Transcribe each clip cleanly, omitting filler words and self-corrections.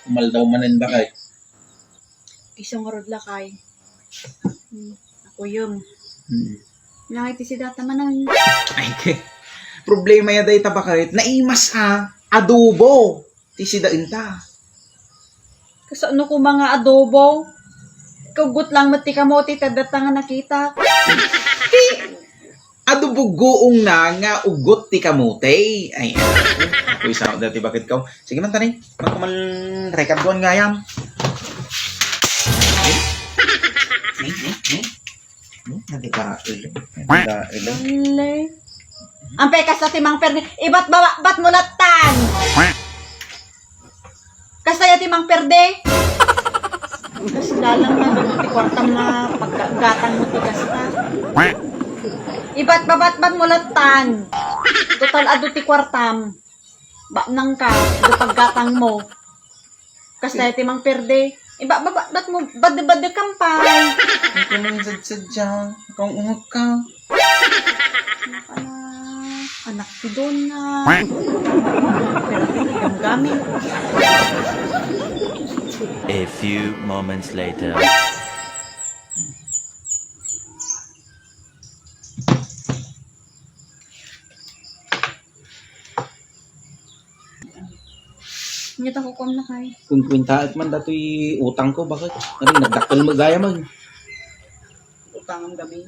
Umaldaw manin ba kay? Isang rod lakay. Ako yun. Nakiti si data manan. Ay, problema ya day tabakit. Naimas adobo. Tisidain ta. Kasano ko mga adobo? Kugut lang mati ka mo, tita data nga nakita. Adobo goong na nga ugot ti kamote. Ay, ako isa dati bakit ka? Sige man tanay. Magkamal record doon nga yan. Nanti ka Dali. Ang pekas sa timang perde. Ibat bat mo latan. Kasaya timang perde. Kas lalang na doon ti kwartam na pagkagatan mo ti kasta. Ibat bat mo latan. Total ado ti kwartam. Ba nang ka do paggatang mo. Kasaya timang perde. Bat mo bad kampay. Ito nang sadsadya. Kung ungok ka. Anak ko doon na. Pero yung gamit. A few moments later. Hindi ako kum na kay. Kung kwintaat man dato'y utang ko, bakit? Ano, nagdaktal magaya man. Utang ang gabi.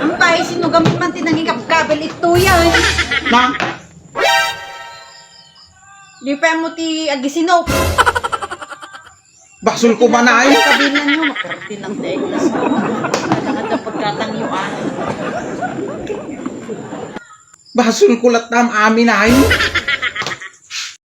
Ang pay, sino gamit man tinanging kabel ito yan. Ma! Di pa mo ti agisinop. Basol ko ba na ay? Kabilan nyo, makarti ng teglas ko. Alangan na pagkatang yung Basol ko latam amin ay.